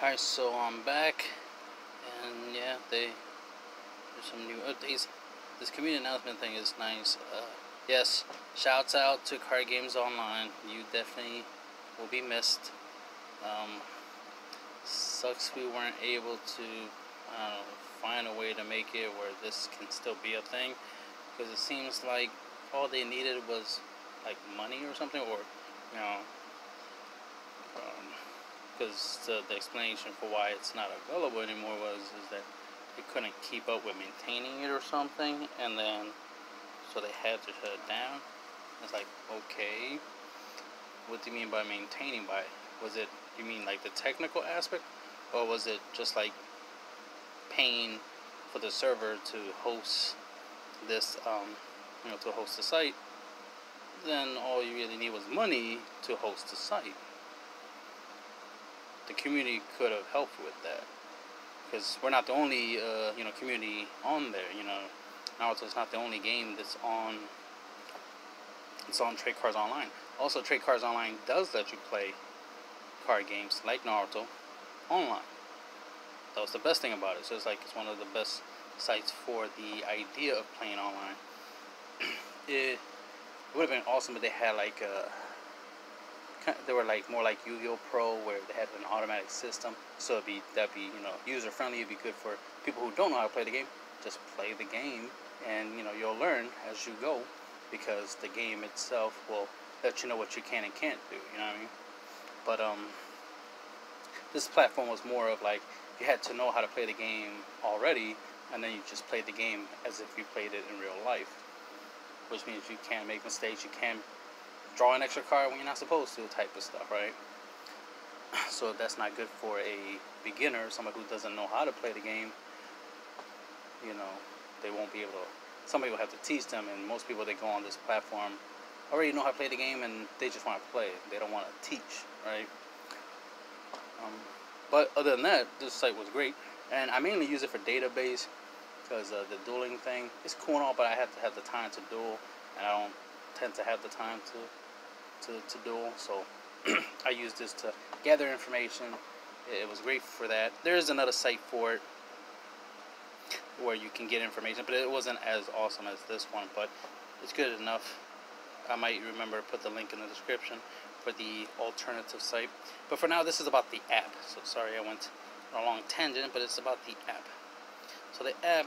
Alright, so I'm back, and yeah, there's some new updates. This community announcement thing is nice. Yes, shouts out to Card Games Online. You definitely will be missed. Sucks we weren't able to, find a way to make it where this can still be a thing, because it seems like all they needed was like money or something, or you know. Because the explanation for why it's not available anymore is that they couldn't keep up with maintaining it or something, and then so they had to shut it down. It's like, okay, what do you mean by maintaining? By was it, you mean like the technical aspect, or was it just like paying for the server to host this, to host the site? Then all you really need was money to host the site. The community could have helped with that, because we're not the only community on there. Naruto is not the only game that's on. It's on Trade Cards Online. Also, Trade Cards Online does let you play card games like Naruto online. That was the best thing about it. So it's one of the best sites for the idea of playing online. It would have been awesome if they had they were like more like Yu-Gi-Oh! Pro, where they had an automatic system, so that'd be user friendly. It'd be good for people who don't know how to play the game. Just play the game, and you'll learn as you go, because the game itself will let you know what you can and can't do. You know what I mean? But this platform was more of like you had to know how to play the game already, and then you just played the game as if you played it in real life, which means you can't make mistakes. You can't draw an extra card when you're not supposed to, type of stuff, right? So that's not good for a beginner, somebody who doesn't know how to play the game. They won't be able to. Somebody will have to teach them, and most people that go on this platform already know how to play the game, and they just want to play it. They don't want to teach, right? But other than that, this site was great, and I mainly use it for database, because the dueling thing is cool and all, but I have to have the time to duel, and I don't tend to have the time to duel, so I use this to gather information. It was great for that. There is another site for it where you can get information, but it wasn't as awesome as this one, but it's good enough. I might remember to put the link in the description for the alternative site, but for now this is about the app. So sorry I went on a long tangent, but it's about the app. So the app,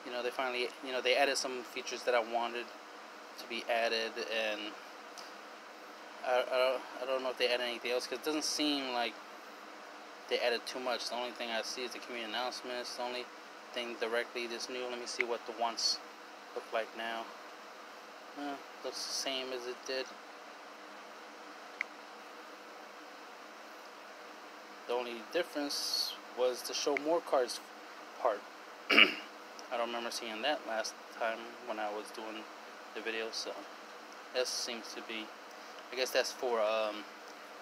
they finally, they added some features that I wanted to be added, and I don't know if they added anything else, because it doesn't seem like they added too much. The only thing I see is the community announcements. The only thing directly that's new. Let me see what the once look like now. Looks the same as it did. The only difference was the show more cards part. I don't remember seeing that last time when I was doing the video, so that seems to be, I guess that's for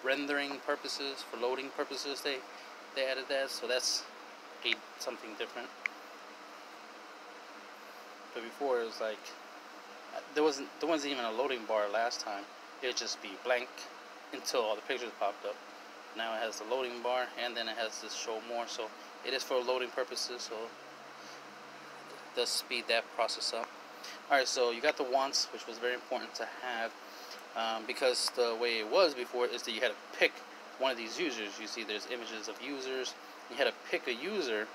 rendering purposes, for loading purposes. They added that, so that's something different. But before it was like there wasn't even a loading bar last time. It would just be blank until all the pictures popped up. Now it has the loading bar, and then it has this show more, so it is for loading purposes, so it does speed that process up. Alright, so you got the wants, which was very important to have, because the way it was before is that you had to pick one of these users. You see there's images of users. You had to pick a user,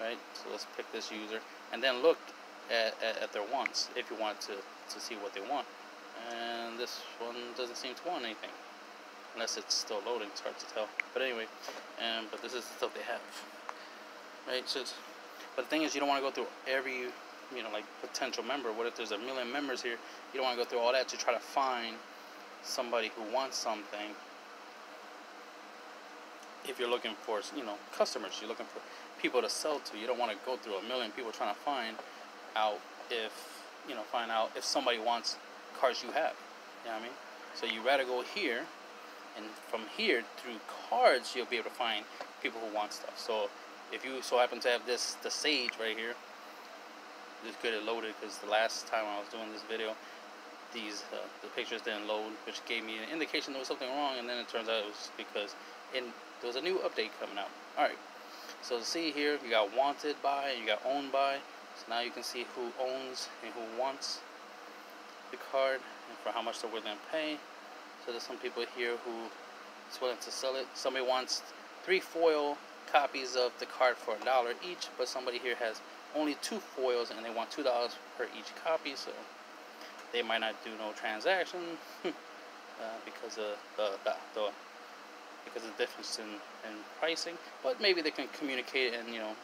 right? So let's pick this user, and then look at their wants if you want to see what they want. And this one doesn't seem to want anything, unless it's still loading. It's hard to tell. But anyway, but this is the stuff they have, right? So but the thing is, you don't want to go through every like potential member. What if there's a million members here? You don't want to go through all that to try to find somebody who wants something. If you're looking for customers, you're looking for people to sell to. You don't want to go through a million people trying to find out if somebody wants cards you have. You know what I mean? So you rather go here, and from here through cards you'll be able to find people who want stuff. So if you so happen to have the Sage right here, it's good it loaded, because the last time I was doing this video, the pictures didn't load, which gave me an indication there was something wrong, and then it turns out it was because and there was a new update coming out. Alright, so see here, you got wanted by and you got owned by. So now you can see who owns and who wants the card and for how much they're willing to pay. So there's some people here who is willing to sell it. Somebody wants 3 foil copies of the card for $1 each, but somebody here has only 2 foils and they want $2 per each copy. So they might not do no transaction because of because of the difference in pricing, but maybe they can communicate and, you know,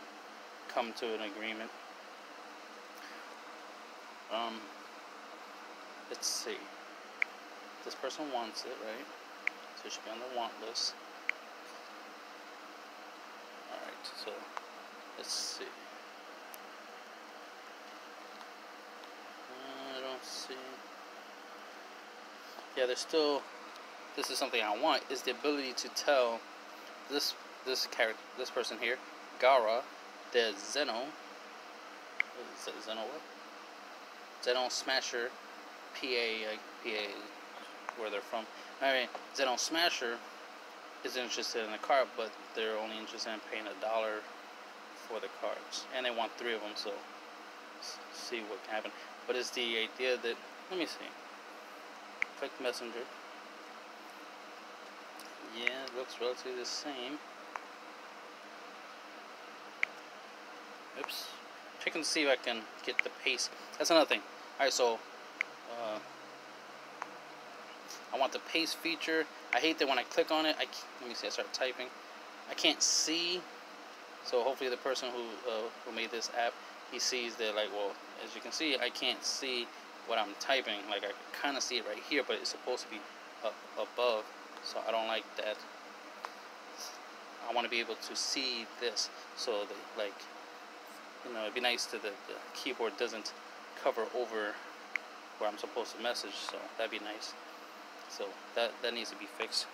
come to an agreement. Let's see. This person wants it, right? So it should be on the want list. Alright, so let's see. I don't see. Yeah, there's still. This is something I want, is the ability to tell this character, this person here, Gara, the Zeno. Is it Zeno what? Zeno Smasher, PA, like PA, where they're from. I mean, Zeno Smasher is interested in the card, but they're only interested in paying $1 for the cards, and they want 3 of them. So see what can happen. But it's the idea that, let me see. Click Messenger. Yeah, it looks relatively the same. Oops. Checking to see if I can get the pace. That's another thing. Alright, so I want the pace feature. I hate that when I click on it, let me see, I start typing. I can't see. So hopefully the person who made this app, he sees that, like, well, as you can see, I can't see what I'm typing. Like, I can kind of see it right here, but it's supposed to be up above. So I don't like that. I want to be able to see this. So that, like, you know, it'd be nice that the keyboard doesn't cover over where I'm supposed to message. So that'd be nice. So that needs to be fixed.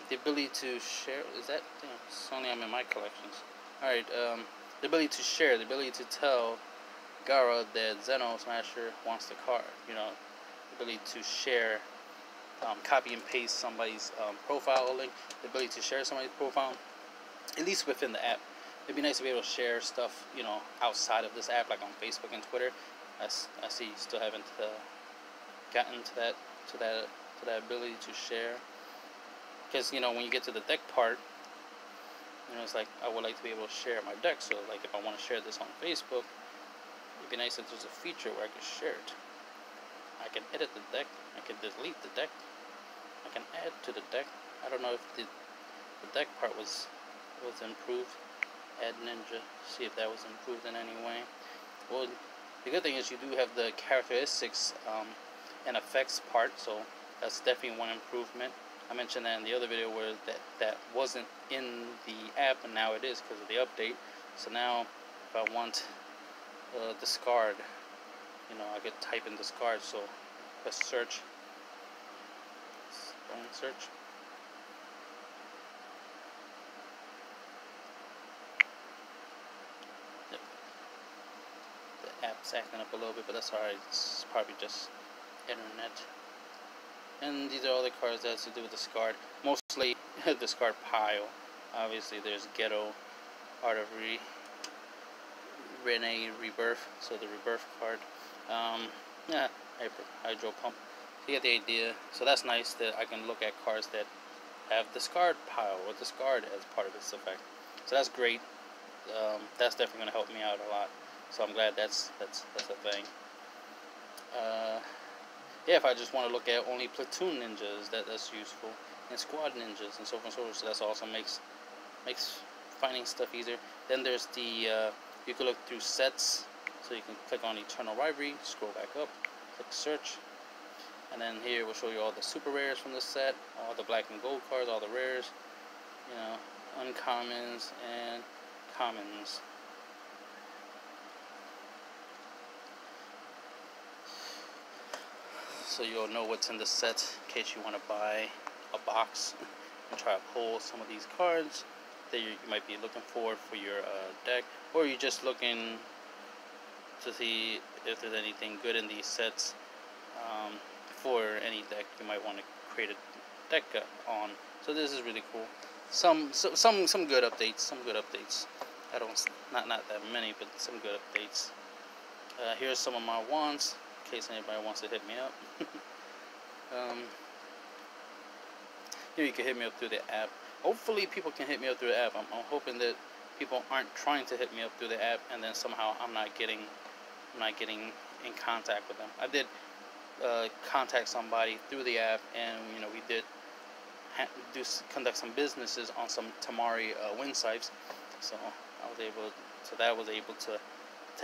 The ability to share, is that, damn, it's only I'm in my collections. Alright, the ability to share, the ability to tell Gara that Zeno Smasher wants the card. You know, the ability to share, copy and paste somebody's profile link, the ability to share somebody's profile, at least within the app. It'd be nice to be able to share stuff, you know, outside of this app, like on Facebook and Twitter. I see you still haven't gotten to that ability to share. Because, you know, when you get to the deck part, you know, it's like, I would like to be able to share my deck. So, like, if I want to share this on Facebook, it'd be nice if there's a feature where I can share it. I can edit the deck. I can delete the deck. I can add to the deck. I don't know if the deck part was improved. Add Ninja. See if that was improved in any way. Well, the good thing is you do have the characteristics and effects part. So that's definitely one improvement. I mentioned that in the other video where that wasn't in the app, and now it is because of the update. So now, if I want discard, you know, I could type in discard. So press search. Search. Yep. The app's acting up a little bit, but that's alright. It's probably just internet. And these are all the cards that has to do with discard. Mostly discard pile. Obviously there's Ghetto, Art of Renee Rebirth, so the Rebirth card. Yeah, Hydro Pump. You get the idea. So that's nice that I can look at cards that have discard pile or discard as part of this effect. So that's great. That's definitely going to help me out a lot. So I'm glad that's a thing. Yeah, if I just want to look at only platoon ninjas, that's useful, and squad ninjas, and so on and so forth. So that's also makes finding stuff easier. Then there's the you can look through sets, so you can click on Eternal Rivalry, scroll back up, click search, and then here will show you all the super rares from the set, all the black and gold cards, all the rares, you know, uncommons and commons. So you'll know what's in the set in case you want to buy a box and try to pull some of these cards that you might be looking for your deck, or you're just looking to see if there's anything good in these sets for any deck you might want to create a deck on. So this is really cool. Some good updates. Some good updates. I don't not that many, but some good updates. Here's some of my wants in case anybody wants to hit me up. Here you can hit me up through the app. Hopefully people can hit me up through the app. I'm hoping that people aren't trying to hit me up through the app and then somehow I'm not getting in contact with them. I did contact somebody through the app, and we did conduct some businesses on some Tamari wind sites. So that was able to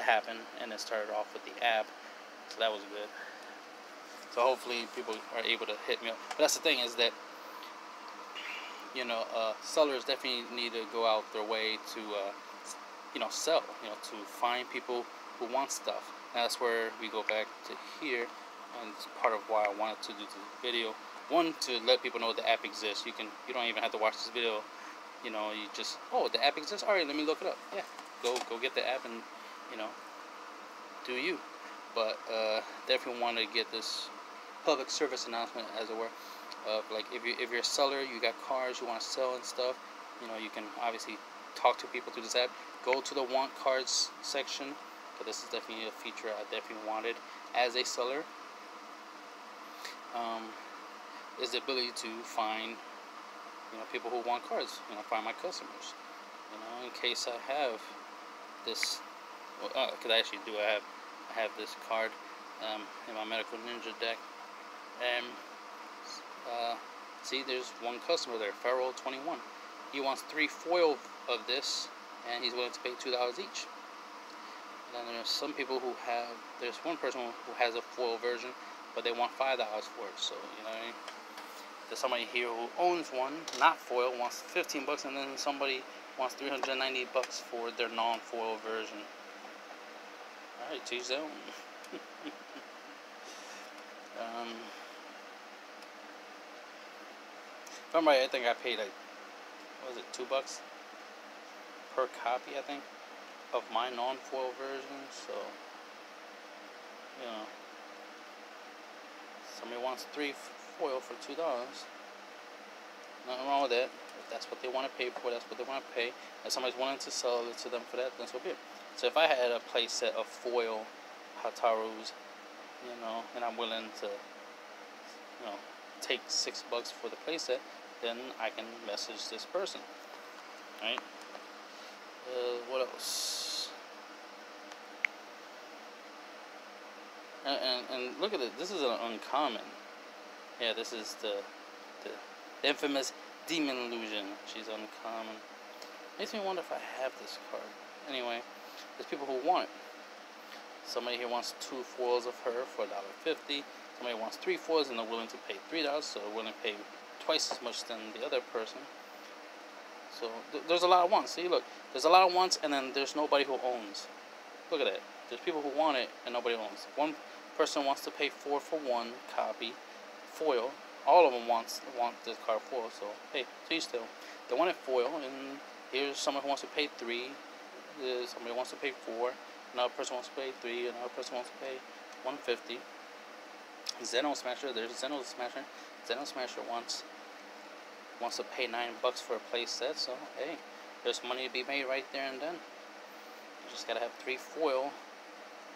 happen, and it started off with the app. So that was good. So hopefully people are able to hit me up. But that's the thing, is that sellers definitely need to go out their way to sell, to find people who want stuff. And that's where we go back to here, and it's part of why I wanted to do this video. One, to let people know the app exists. You don't even have to watch this video. You just, oh, the app exists. All right, let me look it up. Yeah, go get the app and do you. But definitely want to get this public service announcement, as it were, of like if you're a seller, you got cars you want to sell and stuff. You can obviously talk to people through this app. Go to the want cards section. But this is definitely a feature I definitely wanted as a seller. Is the ability to find people who want cards. Find my customers. In case I have this, because I actually do. I have this card in my Medical Ninja deck, and see, there's one customer there, Feral21. He wants 3 foil of this, and he's willing to pay $2 each. And then there's some people who have. There's one person who has a foil version, but they want $5 for it. So there's somebody here who owns one, not foil, wants 15 bucks, and then somebody wants 390 bucks for their non-foil version. All right, teach them. If I'm right, I think I paid like, what was it, $2 per copy, I think, of my non-foil version. So somebody wants 3 foil for $2. Nothing wrong with that. If that's what they want to pay for, that's what they want to pay. If somebody's willing to sell it to them for that, then so be it. So if I had a play set of foil Hatarus, and I'm willing to, take $6 for the play set, then I can message this person. Right? What else? And look at it. This is an uncommon. Yeah, this is the infamous Demon Illusion. She's uncommon. Makes me wonder if I have this card. Anyway, there's people who want it. Somebody here wants 2 foils of her for $1.50. Somebody wants 3 foils and they're willing to pay $3, so they're willing to pay twice as much than the other person. So there's a lot of wants. See, look, there's a lot of wants, and then there's nobody who owns. Look at that. There's people who want it and nobody owns. One person wants to pay 4 for 1 copy foil. All of them want this card foil. So hey, please still, they want it foil, and here's someone who wants to pay 3. Somebody wants to pay 4. Another person wants to pay 3. Another person wants to pay $1.50. Zeno Smasher. There's Zeno Smasher. Zeno Smasher wants to pay $9 for a play set. So hey, there's money to be made right there and then. You just gotta have 3 foil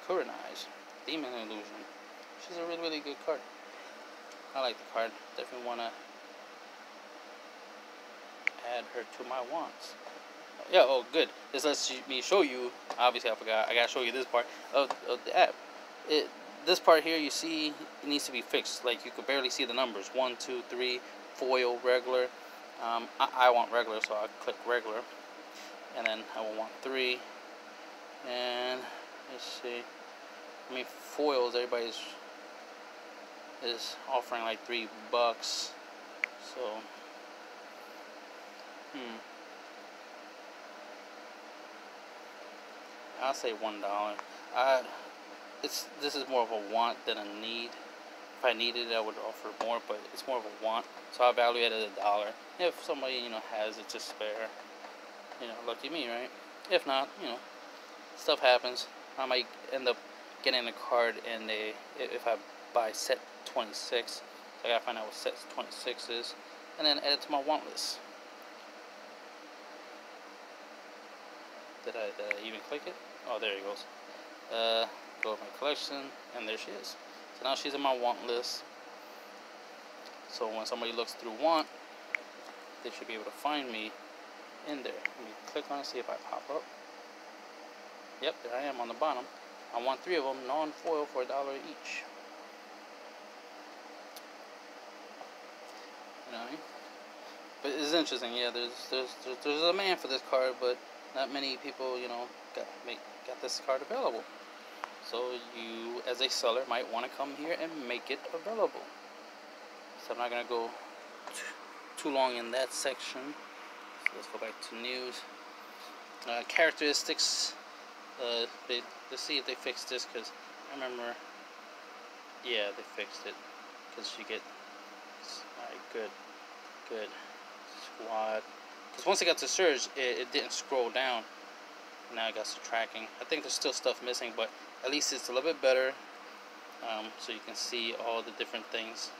Kurenai's Demon Illusion. She's a really, really good card. I like the card. Definitely wanna add her to my wants. Yeah, oh good. This lets me show you. Obviously I forgot. I gotta show you this part of the app. This part here, you see, it needs to be fixed. Like, you could barely see the numbers. 1, 2, 3, foil, regular. I want regular, so I'll click regular. And then I will want 3. And let's see. I mean, foils, everybody's is offering like $3. So, I'll say $1. This is more of a want than a need. If I needed it, I would offer more, but it's more of a want. So I value it at $1. If somebody, has it to spare, lucky me, right? If not, stuff happens. I might end up getting a card, and if I buy set 26, so I gotta find out what set 26 is. and then add it to my want list. Did I even click it? Oh, there it goes. Go to my collection, and there she is. So now she's in my want list. So when somebody looks through want, they should be able to find me in there. Let me click on it, see if I pop up. Yep, there I am on the bottom. I want 3 of them, non-foil, for $1 each. You know what I mean? But it's interesting, yeah. There's a demand for this card, but not many people, you know, got this card available. So you, as a seller, might want to come here and make it available. So I'm not gonna go too long in that section. So let's go back to news. Characteristics. Let's see if they fixed this, because I remember. Yeah, they fixed it. Because you get. Alright, good. Squad. Because once I got to Surge, it didn't scroll down. Now I got to tracking. I think there's still stuff missing, but at least it's a little bit better. So you can see all the different things.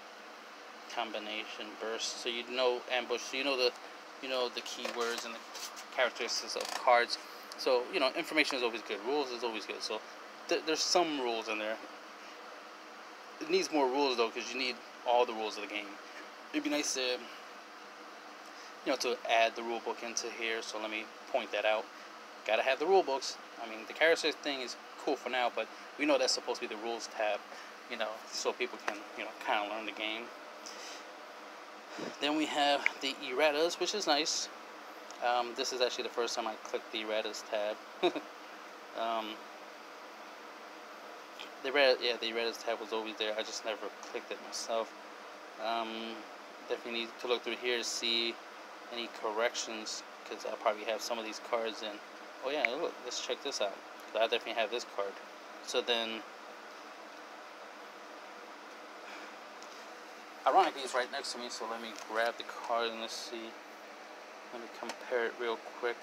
Combination, burst. So you know ambush. So you know the keywords and the characteristics of cards. So you know information is always good. Rules is always good. So there's some rules in there. It needs more rules though, because you need all the rules of the game. It'd be nice to, you know, to add the rule book into here. So let me point that out. Gotta have the rule books. I mean, the character thing is cool for now, but we know that's supposed to be the rules tab, you know, so people can, you know, kind of learn the game. Then we have the erratas, which is nice. This is actually the first time I clicked the erratas tab. The erratas tab was always there. I just never clicked it myself. Definitely need to look through here to see any corrections, because I'll probably have some of these cards in. Oh yeah, look, let's check this out. I definitely have this card. So then, ironically, it's right next to me, so let me grab the card and let's see. Let me compare it real quick.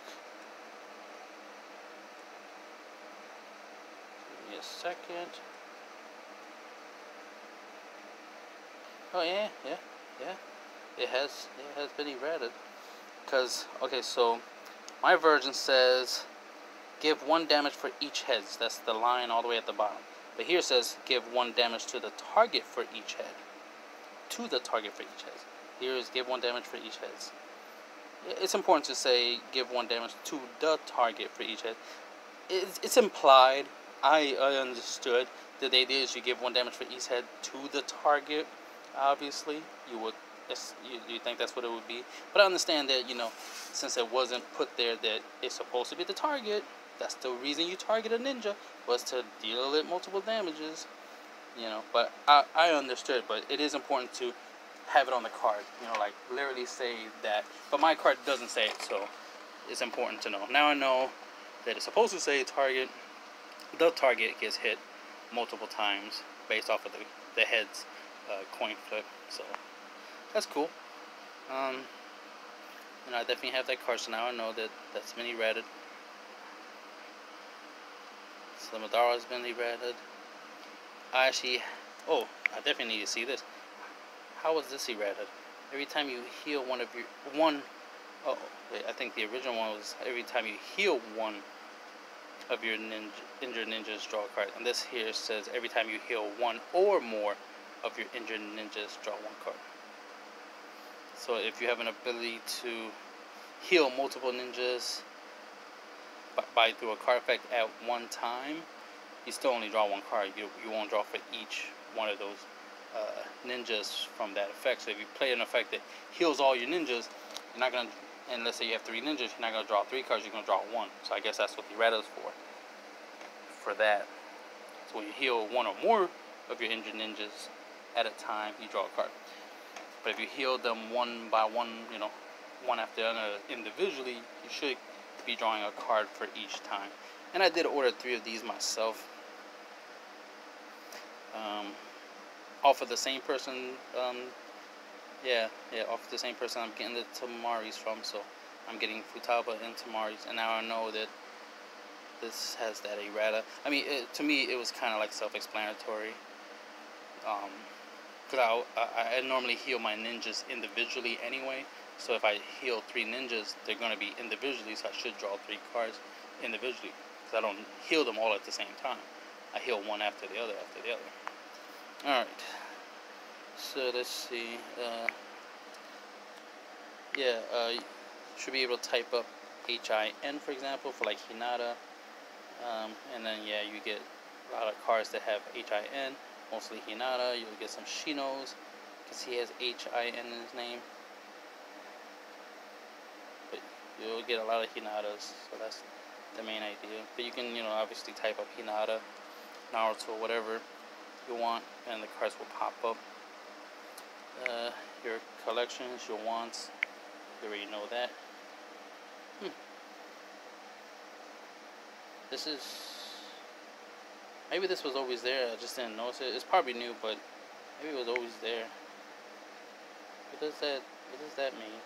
Give me a second. Oh yeah. It has been errated. Because, okay, so my version says give 1 damage for each heads. That's the line all the way at the bottom. But here it says give 1 damage to the target for each head. To the target for each head. Here is give 1 damage for each head. It's important to say give 1 damage to the target for each head. It's implied. I understood. The idea is you give 1 damage for each head to the target. Obviously, you think that's what it would be. But I understand that, you know, since it wasn't put there that it's supposed to be the target, that's the reason you target a ninja, was to deal it multiple damages. You know, but I understood. But it is important to have it on the card. You know, like literally say that. But my card doesn't say it, so it's important to know. Now I know that it's supposed to say target. The target gets hit multiple times based off of the head's coin flip. So that's cool. You know, I definitely have that card, so now I know that that's been errated. So the Madara has been errated. I definitely need to see this. How was this errated? Every time you heal I think the original one was every time you heal one of your injured ninjas, draw a card. And this here says every time you heal 1 or more of your injured ninjas, draw 1 card. So if you have an ability to heal multiple ninjas by through a card effect at one time, you still only draw 1 card. You won't draw for each one of those ninjas from that effect. So if you play an effect that heals all your ninjas, you're not gonna. And let's say you have 3 ninjas, you're not gonna draw 3 cards. You're gonna draw 1. So I guess that's what the errata is for. For that, so when you heal 1 or more of your injured ninjas at a time, you draw a card. But if you heal them 1 by 1, you know, one after another individually, you should be drawing a card for each time. And I did order 3 of these myself. Off of the same person. Off the same person I'm getting the Tamari's from. So I'm getting Futaba and Tamari's, and now I know that this has that errata. I mean, to me, it was kind of like self-explanatory. because I normally heal my ninjas individually anyway. So if I heal 3 ninjas, they're going to be individually, so I should draw 3 cards individually. Because I don't heal them all at the same time. I heal one after the other after the other. Alright. So let's see. You should be able to type up HIN, for example, for like Hinata. And then, yeah, you get a lot of cards that have HIN. Mostly Hinata. You'll get some Shinos, because he has HIN in his name. But you'll get a lot of Hinatas, so that's the main idea. But you can, obviously type up Hinata, Naruto, whatever you want, and the cards will pop up. Your collections, your wants, you already know that. This is... Maybe this was always there, I just didn't notice it. It's probably new, but maybe it was always there. What does that mean?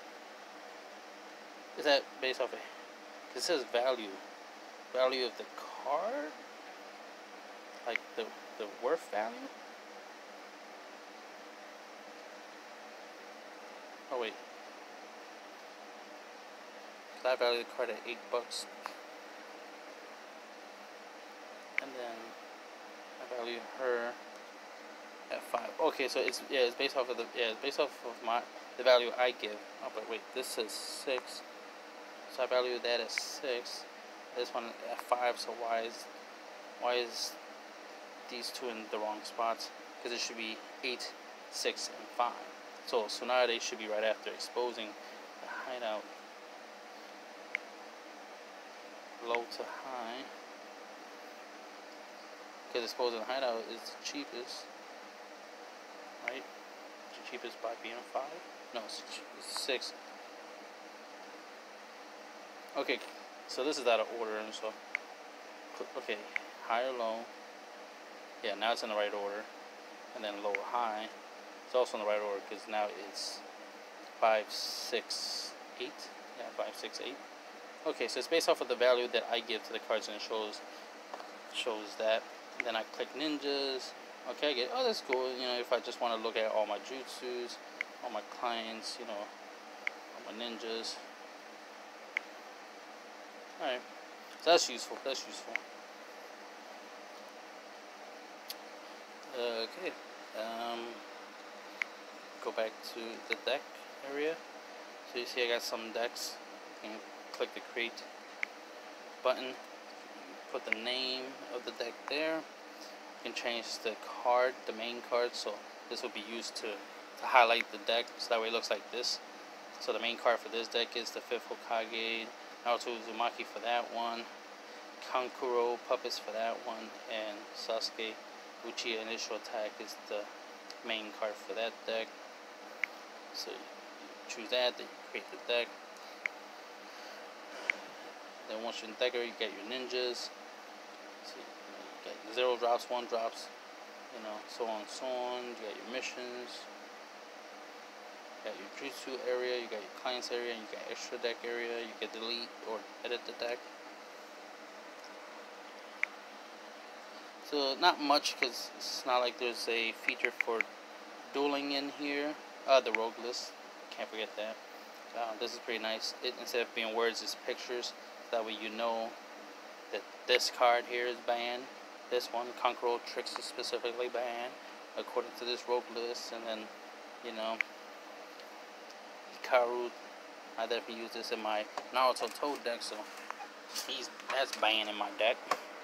Is that based off of... It says value. Value of the card? Like the worth value? Oh wait. I value the card at $8. And then I value her at 5. Okay, so it's based off of the value I give. Oh, but wait, this says 6. So I value that at 6. This one at 5. So why is these two in the wrong spots? Because it should be 8, 6, and 5. So now they should be right after exposing the hideout. Low to high. Because exposing the hideout is the cheapest. Right? The cheapest by being 5? No, it's 6. Okay, so this is out of order, and so okay, high or low. Yeah, now it's in the right order. And then low or high. It's also in the right order because now it's 5, 6, 8. Yeah, 5, 6, 8. Okay, so it's based off of the value that I give to the cards, and it shows that. And then I click ninjas. Okay, I get, oh, that's cool. If I just want to look at all my jutsus, all my clients, all my ninjas. Alright, so that's useful. Okay, go back to the deck area. So you see I got some decks. You can click the create button, put the name of the deck there. You can change the card, the main card, so this will be used to highlight the deck, so that way it looks like this. So the main card for this deck is the 5th Hokage, Naruto Uzumaki for that one, Kankuro Puppets for that one, and Sasuke Uchiha Initial Attack is the main card for that deck. So you choose that, then you create the deck. Then once you're in decker, you get your ninjas. So you get 0 drops, 1 drops, so on and so on. You got your missions. You got your jutsu area, you got your clients area, and you got extra deck area. You can delete or edit the deck. So not much, because it's not like there's a feature for dueling in here. The rogue list, can't forget that. This is pretty nice. Instead of being words, it's pictures. That way you know that this card here is banned. This one, Kankuro Tricks, is specifically banned according to this rogue list. And then, Hikaru, I definitely use this in my Naruto Toad deck, so that's banned in my deck.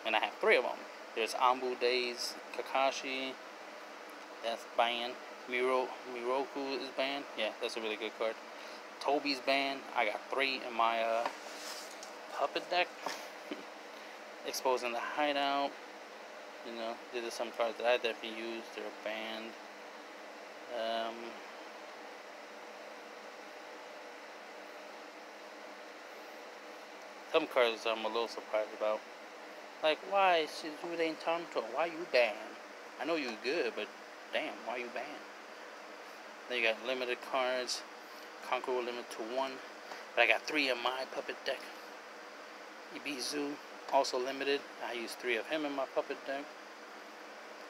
And I have 3 of them. There's Anbu Days Kakashi, that's banned. Miroku is banned. Yeah, that's a really good card. Tobi's banned. I got 3 in my puppet deck. Exposing the hideout. These are some cards that I definitely use. They're banned. Some cards I'm a little surprised about. Like, why Shizude Tanto? Why you banned? I know you good, but damn, why you banned? Then you got limited cards. Kankuro limit to 1. But I got 3 in my puppet deck. Ibizu, also limited. I use 3 of him in my puppet deck.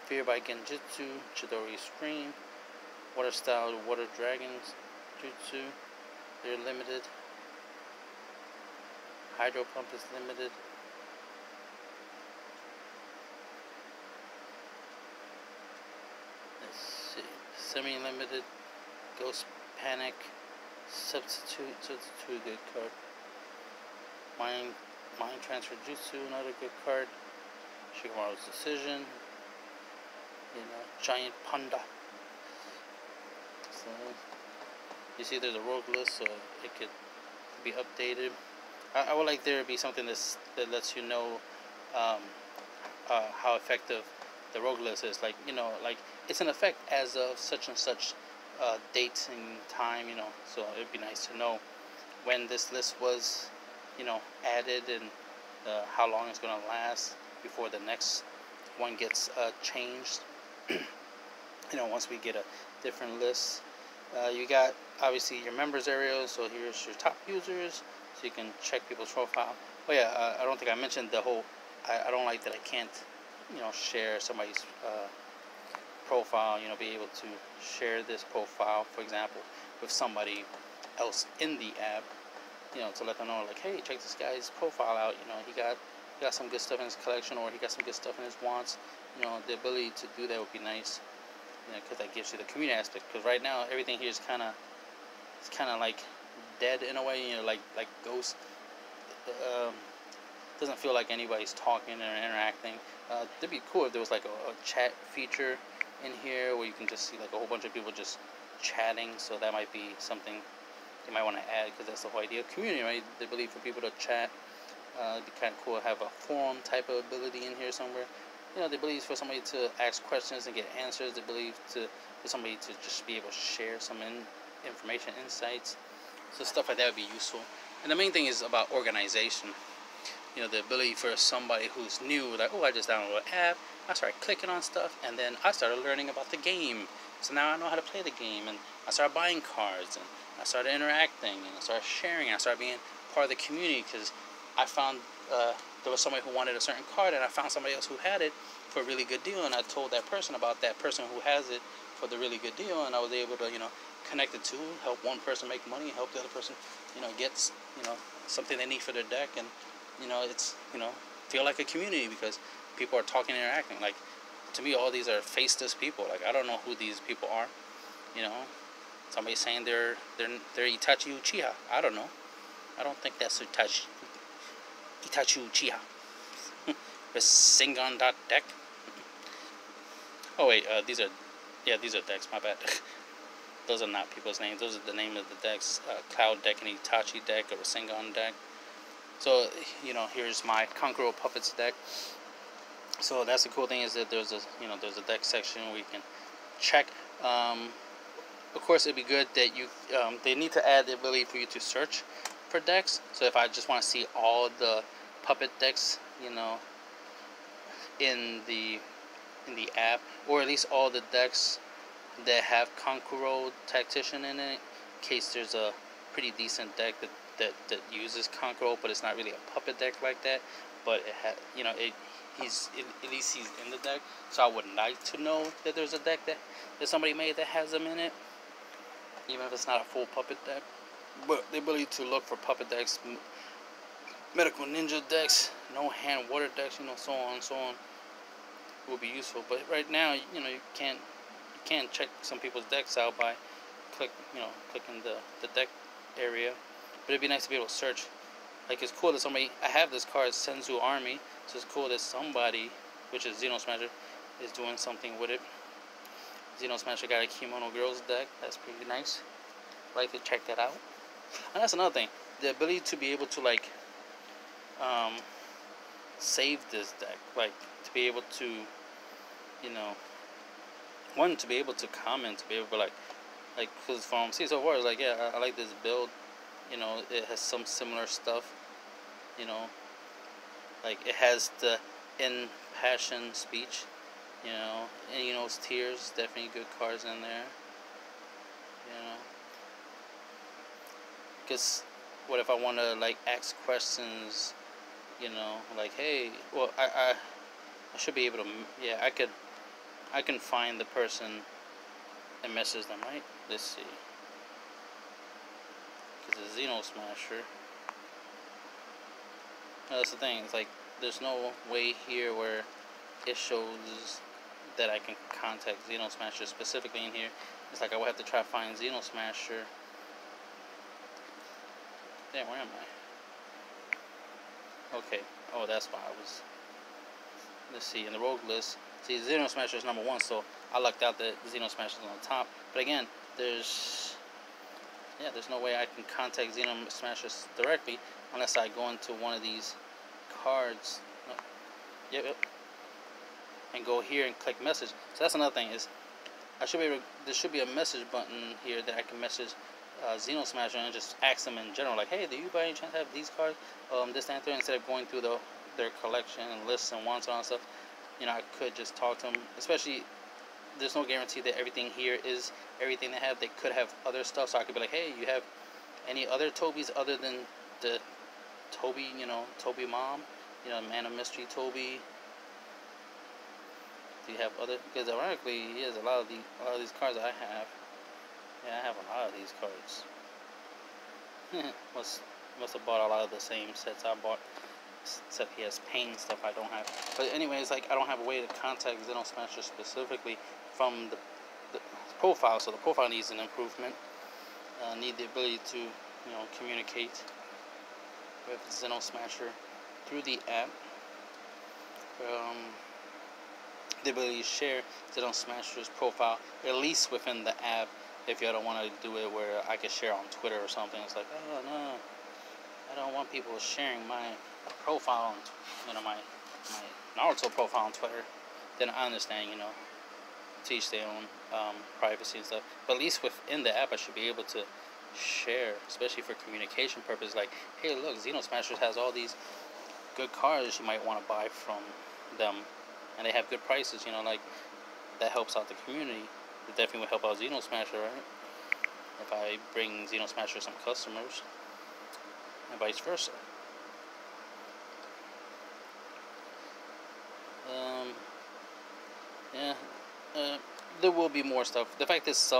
Fear by Genjutsu, Chidori Stream, Water style water dragons jutsu, they're limited. Hydro pump is limited. Let's see. Semi-limited. Ghost Panic. Substitute a good card. Mind Transfer Jutsu, another good card. Shikamaru's Decision. Giant Panda. So you see there's a rogue list, so it could be updated. I would like there to be something that lets you know how effective the rogue list is. Like, like it's in effect as of such and such date and time, so it'd be nice to know when this list was, added, and how long it's going to last before the next one gets changed. Once we get a different list. You got obviously your members area, so here's your top users, so you can check people's profile. Oh yeah, I don't think I mentioned the whole, I don't like that I can't, share somebody's profile, be able to share this profile, for example, with somebody else in the app, to let them know, like, hey, check this guy's profile out, he got some good stuff in his collection, or he got some good stuff in his wants. The ability to do that would be nice, because that gives you the community aspect. Because right now everything here is kind of like dead in a way, like ghost. Doesn't feel like anybody's talking or interacting. It'd be cool if there was like a chat feature in here where you can just see like a whole bunch of people just chatting. So that might be something you might want to add, because that's the whole idea of community, right? The ability for people to chat. It'd be kind of cool to have a forum type of ability in here somewhere. The ability for somebody to ask questions and get answers. The ability for somebody to just be able to share some information, insights. So stuff like that would be useful. And the main thing is about organization. The ability for somebody who's new, like, oh, I just downloaded an app, I started clicking on stuff, and then I started learning about the game. So now I know how to play the game, and I started buying cards, and I started interacting, and I started sharing, and I started being part of the community, because I found there was somebody who wanted a certain card, and I found somebody else who had it for a really good deal, and I told that person about that person who has it for the really good deal, and I was able to, connect the two, help one person make money, help the other person, gets, something they need for their deck, and, it's, feel like a community, because people are talking and interacting. Like, to me, all these are faceless people. Like, I don't know who these people are, somebody saying they're Itachi Uchiha. I don't know. I don't think that's Itachi Uchiha. Rasengan deck. Oh wait, these are decks, my bad. Those are not people's names. Those are the name of the decks. Cloud deck, and Itachi deck, or Rasengan deck. So, here's my Kankuro Puppets deck. So that's the cool thing, is that there's a deck section where you can check. Of course, it'd be good that they need to add the ability for you to search for decks. So if I just want to see all the puppet decks, in the app, or at least all the decks that have Kankuro Tactician in it, in case there's a pretty decent deck that uses Kankuro, but it's not really a puppet deck like that, but it had, at least he's in the deck. So I would like to know that there's a deck that somebody made that has him in it, even if it's not a full puppet deck. But the ability to look for puppet decks, medical ninja decks, no hand water decks, so on and so on, will be useful. But right now, you can't check some people's decks out by clicking the deck area. But it'd be nice to be able to search. Like, it's cool that somebody, I have this card, Senzu Army, so it's cool that somebody, which is Xeno Smasher, is doing something with it. Xeno Smasher got a Kimono Girls deck. That's pretty nice. I'd like to check that out. And that's another thing, the ability to be able to save this deck, like to be able to, one, to be able to comment, to be able to like, because from Caesar Wars, like, yeah, I like this build, it has some similar stuff, like it has the impassioned speech, and Tears, definitely good cards in there, because what if I want to like ask questions, like, hey, well, I should be able to, yeah, I can find the person It messes them, right? Let's see. Because the Xeno Smasher. Now, that's the thing. It's like there's no way here where it shows that I can contact Xeno Smasher specifically in here. It's like I would have to try to find Xeno Smasher. Damn, where am I? Okay. Oh, that's why I was. Let's see. In the rogue list, see, Xeno Smasher is number 1, so I lucked out that Xeno Smasher is on the top. But again, there's no way I can contact Xeno Smashers directly unless I go into one of these cards. No. Yep. And go here and click message. So that's another thing is there should be a message button here that I can message Xeno Smasher and just ask them in general, like, hey, do you by any chance have these cards? This and that, instead of going through their collection and lists and wants and all that stuff. You know, I could just talk to them. Especially, there's no guarantee that everything here is everything they have. They could have other stuff, so I could be like, hey, you have any other Tobys other than the Toby, Toby mom, Man of Mystery Toby. Do you have other? Because ironically, a lot of these cards that I have. Yeah, I have a lot of these cards. must have bought a lot of the same sets I bought. Except he has pain stuff I don't have. But anyways, like, I don't have a way to contact Xeno Smasher specifically from the profile. So the profile needs an improvement. Need the ability to communicate with Xeno Smasher through the app. The ability to share Xeno Smasher's profile, at least within the app. If you don't want to do it where I can share on Twitter or something, it's like, oh no, I don't want people sharing my profile on, my Naruto profile on Twitter. Then I understand, to each their own privacy and stuff. But at least within the app, I should be able to share, especially for communication purposes. Like, hey, look, Xeno Smashers has all these good cards you might want to buy from them, and they have good prices. Like, that helps out the community. It definitely would help out Xeno Smasher, right? If I bring Xeno Smasher some customers, and vice versa. There will be more stuff. The fact is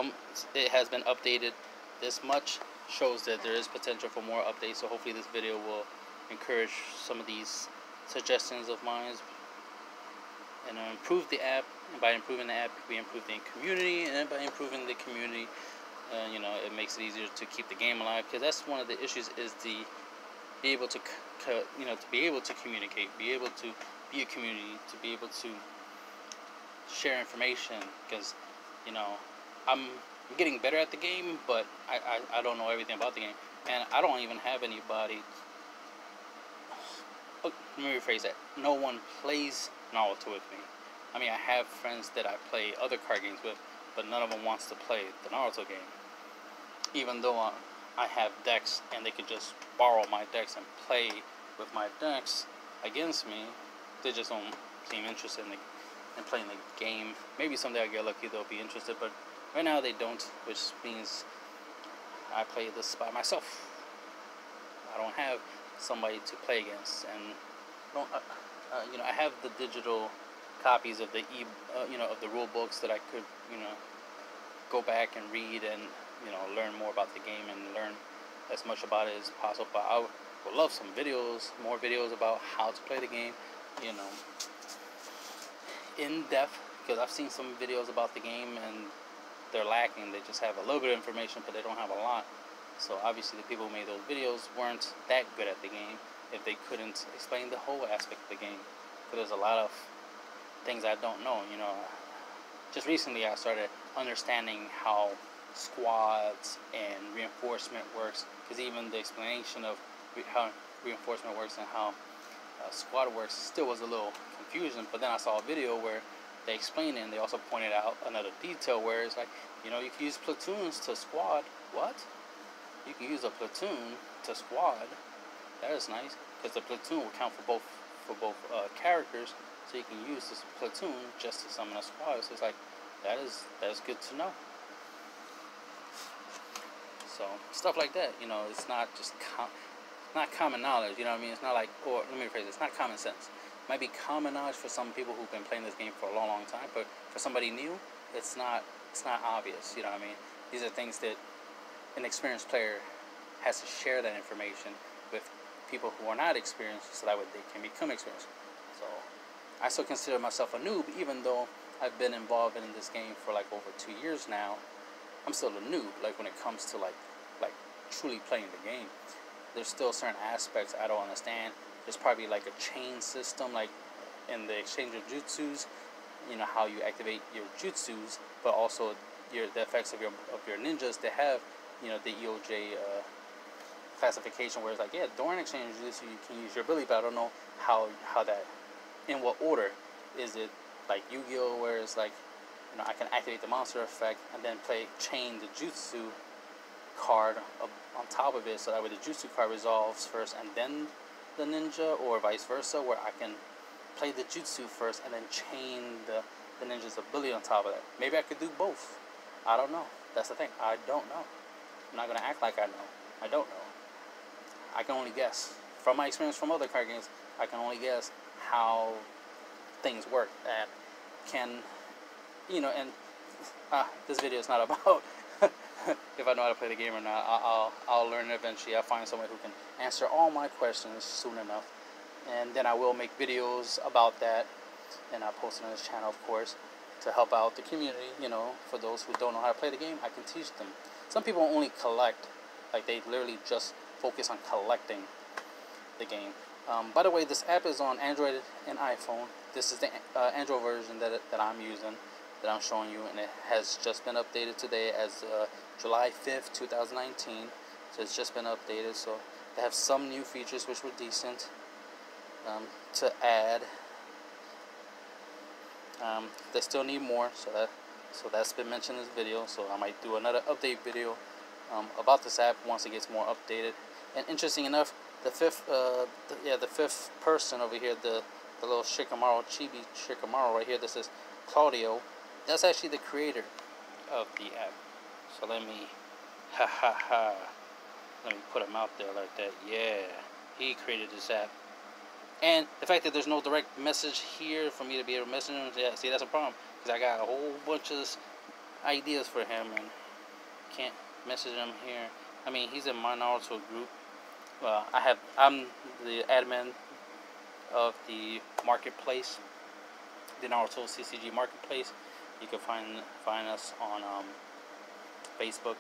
it has been updated this much shows that there is potential for more updates. So hopefully this video will encourage some of these suggestions of mine and improve the app. And by improving the app, we improve the community, and by improving the community, it makes it easier to keep the game alive. Because that's one of the issues, is to be able to be able to communicate, be able to be a community, to be able to share information. Because I'm getting better at the game, but I don't know everything about the game, and I don't even have anybody. Let me rephrase that. No one plays Naruto with me. I mean, I have friends that I play other card games with, but none of them wants to play the Naruto game. Even though I have decks, and they could just borrow my decks and play with my decks against me, they just don't seem interested in playing the game. Maybe someday I get lucky, they'll be interested, but right now they don't, which means I play this by myself. I don't have somebody to play against, and I have the digital copies of the of the rule books that I could go back and read and learn more about the game and learn as much about it as possible. But I would love some videos, more videos about how to play the game, in depth, because I've seen some videos about the game and they're lacking. They just have a little bit of information, but they don't have a lot. So obviously the people who made those videos weren't that good at the game if they couldn't explain the whole aspect of the game. Because there's a lot of things I don't know. Just recently I started understanding how squads and reinforcement works, because even the explanation of how reinforcement works and how squad works still was a little confusion. But then I saw a video where they explained it, and they also pointed out another detail where it's like, you can use platoons to squad. What? You can use a platoon to squad. That is nice, because the platoon will count for both characters, so you can use this platoon just to summon a squad. So it's like, that is good to know. So stuff like that, it's not just not common knowledge. You know what I mean? It's not like, or let me rephrase it, it's not common sense. It might be common knowledge for some people who've been playing this game for a long, long time, but for somebody new, it's not it's not obvious. You know what I mean? These are things that an experienced player has to share that information with people who are not experienced, so that way they can become experienced. So I still consider myself a noob, even though I've been involved in this game for like over 2 years now. I'm still a noob. Like when it comes to like truly playing the game, there's still certain aspects I don't understand. There's probably like a chain system, like in the exchange of jutsus. You know how you activate your jutsus, but also the effects of your ninjas. They have, you know, the EOJ classification where it's like, yeah, during exchange of jutsu you can use your ability, but I don't know how that, in what order. Is it like Yu-Gi-Oh, where it's like, you know, I can activate the monster effect and then chain the jutsu card on top of it, so that way the jutsu card resolves first and then the ninja, or vice versa, where I can play the jutsu first and then chain the ninja's ability on top of that. Maybe I could do both. I don't know. That's the thing. I don't know. I'm not going to act like I know. I don't know. I can only guess. From my experience from other card games, I can only guess how things work. And can, you know, and this video is not about if I know how to play the game or not. I'll learn eventually. I'll find someone who can answer all my questions soon enough. And then I will make videos about that. And I'll post it on this channel, of course, to help out the community. You know, for those who don't know how to play the game, I can teach them. Some people only collect. Like, they literally just focus on collecting the game. By the way, this app is on Android and iPhone. This is the Android version that I'm using, that I'm showing you, and it has just been updated today as July 5th, 2019. So it's just been updated. So they have some new features which were decent to add. They still need more, so that's been mentioned in this video. So I might do another update video about this app once it gets more updated. And interesting enough, the fifth person over here, the little Shikamaru, Chibi Shikamaru right here, this is Claudio. That's actually the creator of the app. So let me put him out there like that. Yeah, he created this app. And the fact that there's no direct message here for me to be able to message him, yeah, see, that's a problem. Because I got a whole bunch of ideas for him and can't message him here. I mean, he's in my Naruto group. Well, I'm the admin of the marketplace, the Naruto CCG marketplace. You can find us on Facebook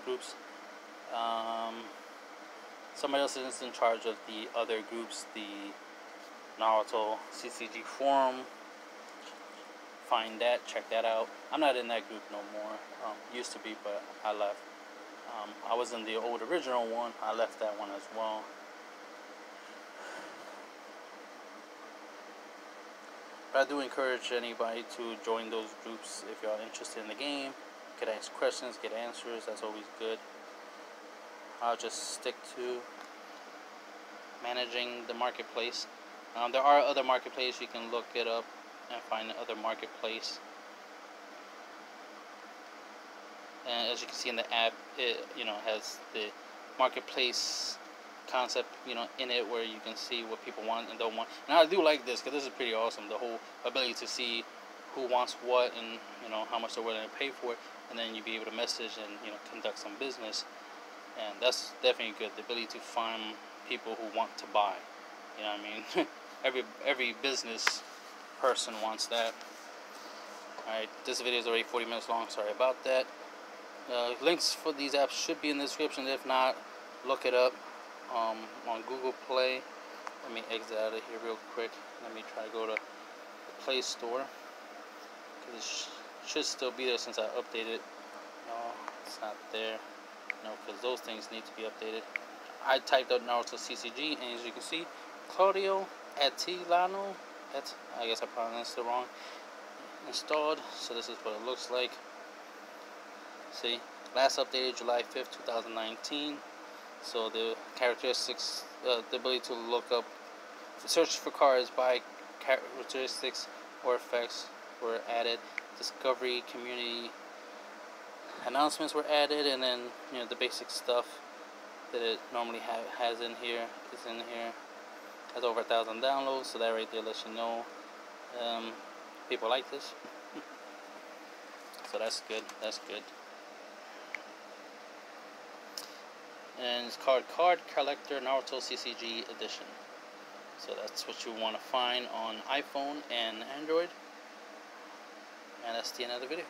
groups. Somebody else is in charge of the other groups, the Naruto CCG forum. Find that, check that out. I'm not in that group no more. Used to be, but I left. I was in the old original one. I left that one as well. But I do encourage anybody to join those groups if you're interested in the game. Get ask questions, get answers. That's always good. I'll just stick to managing the marketplace. There are other marketplaces. You can look it up and find the other marketplace. And as you can see in the app, it has the marketplace concept in it, where you can see what people want and don't want. And I do like this because this is pretty awesome. The whole ability to see who wants what and how much they're willing to pay for it, and then you be able to message and conduct some business. And that's definitely good. The ability to find people who want to buy. You know what I mean? every business person wants that. Alright, this video is already 40 minutes long. Sorry about that. Links for these apps should be in the description. If not, look it up on Google Play. Let me exit out of here real quick. Let me try to go to the Play Store, because it should still be there since I updated. No, it's not there. No, because those things need to be updated. I typed out Naruto CCG, and as you can see, Claudio Attilano, I guess I pronounced it wrong, installed. So this is what it looks like. See, last updated July 5th, 2019. So the characteristics, the ability to look up, search for cards by characteristics or effects were added. Discovery, community announcements were added, and then the basic stuff that it normally has in here is in here. Has over 1,000 downloads, so that right there lets you know people like this. So that's good. That's good. And it's called Card Collector Naruto CCG Edition. So that's what you want to find on iPhone and Android. And that's the end of the video.